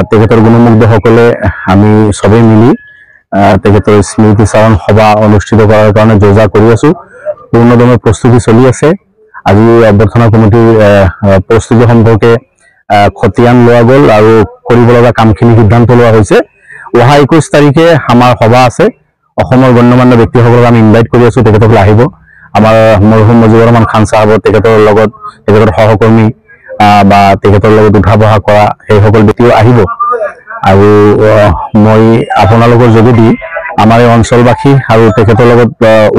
তেখেতৰ গুণমুগ্ধসকলে আমি সবেই মিলি তেখেতৰ স্মৃতিচাৰণ সভা অনুষ্ঠিত কৰাৰ কাৰণে যোজা কৰি আছো। পূৰ্ণদমে প্ৰস্তুতি চলি আছে। আজি অভ্যৰ্থনা কমিটিৰ প্ৰস্তুতি সম্পৰ্কে খতিয়ান লোৱা গ'ল আৰু কৰিব লগা কামখিনি সিদ্ধান্ত লোৱা হৈছে। অহা 21 তাৰিখে আমাৰ সভা আছে। অসমৰ গণ্যমান্য ব্যক্তিসকলক আমি ইনভাইট কৰি আছো, তেখেতসকলে আহিব। আমাৰ মৰহুম মুজিবুৰ ৰহমান খান চাহাব তেখেতৰ লগত তেখেতৰ সহকৰ্মী বা তেখেতৰ লগত উঠা বহা কৰা সেইসকল ব্যক্তিও আহিব। আৰু মই আপোনালোকৰ যোগেদি আমাৰ এই অঞ্চলবাসী আৰু তেখেতৰ লগত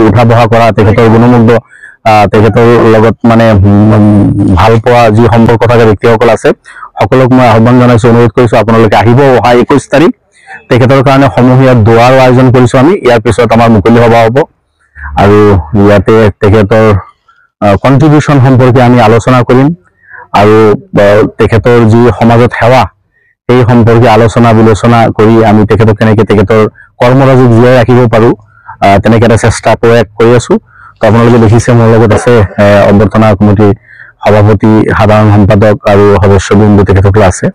উঠা বহা কৰা তেখেতৰ গুণমুগ্ধ তেখেতৰ লগত মানে ভাল পোৱা যি সম্পৰ্ক থকা ব্যক্তিসকল আছে সকলক মই আহ্বান জনাইছো, অনুৰোধ কৰিছো আপোনালোকে আহিব। অহা 21 তাৰিখ তেখেতৰ কাৰণে সমূহীয়া দোৱাৰ আয়োজন কৰিছো আমি। ইয়াৰ পিছত আমাৰ মুকলি সভা হ'ব আৰু ইয়াতে তেখেতৰ কন্ট্ৰিবিউশন সম্পৰ্কে আমি আলোচনা কৰিম আৰু তেখেতৰ যি সমাজত সেৱা এই সম্পৰ্কে আলোচনা বিলোচনা কৰি আমি তেখেতক কেনেকৈ তেখেতৰ কৰ্মৰাজি জীয়াই ৰাখিব পাৰো তেনেকৈ এটা চেষ্টা প্ৰয়াস কৰি আছো। তো আপোনালোকে দেখিছে মোৰ লগত আছে অভ্যৰ্থনা কমিটিৰ সভাপতি, সাধাৰণ সম্পাদক আৰু সদস্যবৃন্দ তেখেতসকলে আছে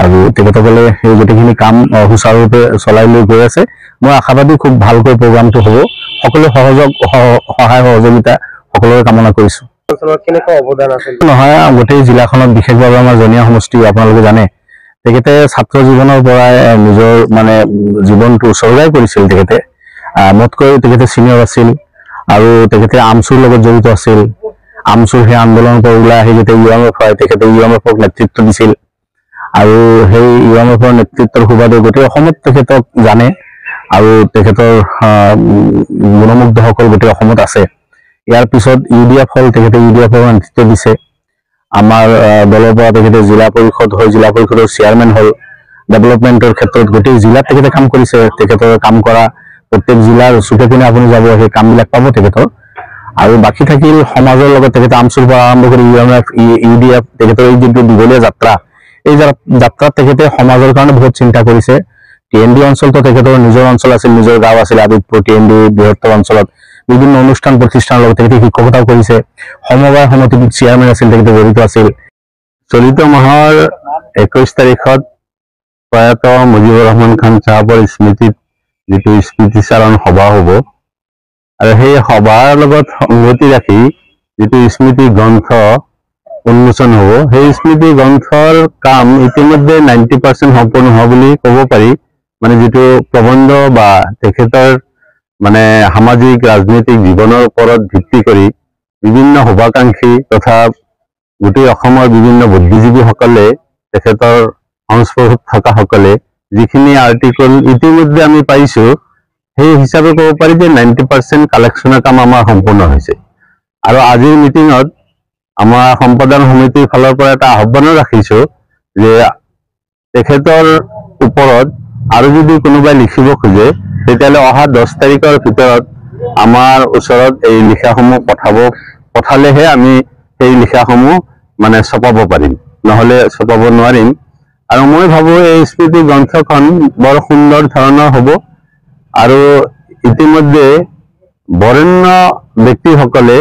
আৰু তেখেতসকলে এই গোটেইখিনি কাম সুচাৰুৰূপে চলাই লৈ গৈ আছে। মই আশাবাদী খুব ভালকৈ প্ৰগ্ৰামটো হ'ব। সকলো সহায় সহযোগিতা সকলোৰে কামনা কৰিছো। নহয়, গোটেই জিলাখনত বিশেষভাৱে আমাৰ জনীয়া সমষ্টি আপোনালোকে জানে তেখেতে ছাত্ৰ জীৱনৰ পৰাই নিজৰ মানে জীৱনটো উৎসৰ্গাই কৰিছিল। তেখেতে মোতকৈ তেখেতে চিনিয়ৰ আছিল আৰু তেখেতে আমচুৰ লগত জড়িত আছিল। আমচুৰ সেই আন্দোলনৰ পৰা ওলাই আহি যেতিয়া UMF হয় তেখেতে UMFক নেতৃত্ব দিছিল আৰু সেই UMFৰ নেতৃত্বৰ সুবাদে গোটেই অসমত তেখেতক জানে আৰু তেখেতৰ গুণমুগ্ধসকল গোটেই অসমত আছে। ইয়াৰ পিছত UDF হল, তেখেতে UDFৰ নেতৃত্ব দিছে। আমাৰ দলৰ পৰা তেখেতে জিলা পৰিষদ হৈ জিলা পৰিষদৰ চেয়াৰমেন হল। ডেভেলপমেণ্টৰ ক্ষেত্ৰত গোটেই জিলাত তেখেতে কাম কৰিছে। তেখেতৰ কাম কৰা প্ৰত্যেক জিলাৰ চুকে কোণে আপুনি যাব সেই কামবিলাক পাব তেখেতৰ। আৰু বাকী থাকিল সমাজৰ লগত তেখেতে আমচুৰ পৰা আৰম্ভ কৰি UMF UDF তেখেতৰ এই যিটো দীঘলীয়া যাত্ৰা, এই যাত্ৰাত তেখেতে সমাজৰ কাৰণে বহুত চিন্তা কৰিছে। TND অঞ্চলতো তেখেতৰ নিজৰ অঞ্চল আছিল, নিজৰ গাঁও আছিল আদিতপুৰ TND বৃহত্তৰ অঞ্চলত বিভিন্ন অনুষ্ঠান প্ৰতিষ্ঠানৰ লগত তেখেতে শিক্ষকতাও কৰিছে। সমবায় সমিতিৰ চেয়াৰমেন আছিল, তেখেতে জড়িত আছিল। চলিত মাহৰ 21 তাৰিখত প্ৰয়াত মুজিবুৰ ৰহমান খান চাহাবৰ স্মৃতিত যিটো স্মৃতিচাৰণ সভা হ'ব আৰু সেই সভাৰ লগত সংগতি ৰাখি যিটো স্মৃতি গ্ৰন্থ উন্মোচন হ'ব, সেই স্মৃতি গ্ৰন্থৰ কাম ইতিমধ্যে 90% সম্পূৰ্ণ হোৱা বুলি ক'ব পাৰি। মানে যিটো প্ৰবন্ধ বা তেখেতৰ মানে সামাজিক ৰাজনৈতিক জীৱনৰ ওপৰত ভিত্তি কৰি বিভিন্ন শুভাকাংক্ষী তথা গোটেই অসমৰ বিভিন্ন বুদ্ধিজীৱীসকলে তেখেতৰ সংস্পৰ্শত থকা সকলে যিখিনি আৰ্টিকল ইতিমধ্যে আমি পাইছো সেই হিচাপে ক'ব পাৰি যে 90% কালেকশ্যনৰ কাম আমাৰ সম্পূৰ্ণ হৈছে। আৰু আজিৰ মিটিঙত আমাৰ সম্পাদন সমিতিৰ ফালৰ পৰা এটা আহ্বানো ৰাখিছো যে তেখেতৰ ওপৰত আৰু যদি কোনোবাই লিখিব খোজে তেতিয়াহ'লে অহা 10 তাৰিখৰ ভিতৰত আমাৰ ওচৰত এই লিখাসমূহ পঠালেহে আমি সেই লিখাসমূহ মানে ছপাব পাৰিম, নহ'লে ছপাব নোৱাৰিম। আৰু মই ভাবো এই স্মৃতি গ্ৰন্থখন বৰ সুন্দৰ ধৰণৰ হ'ব আৰু ইতিমধ্যে বৰেণ্য ব্যক্তিসকলে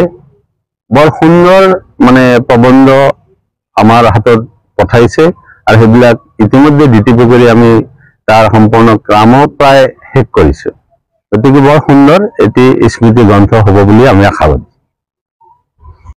বৰ সুন্দৰ মানে প্ৰবন্ধ আমাৰ হাতত পঠাইছে আৰু সেইবিলাক ইতিমধ্যে DTP কৰি আমি তাৰ সম্পূৰ্ণ কামো প্ৰায় শেষ কৰিছো। গতিকে বৰ সুন্দৰ এটি স্মৃতি গ্ৰন্থ হ'ব বুলি আমি আশাবাদী।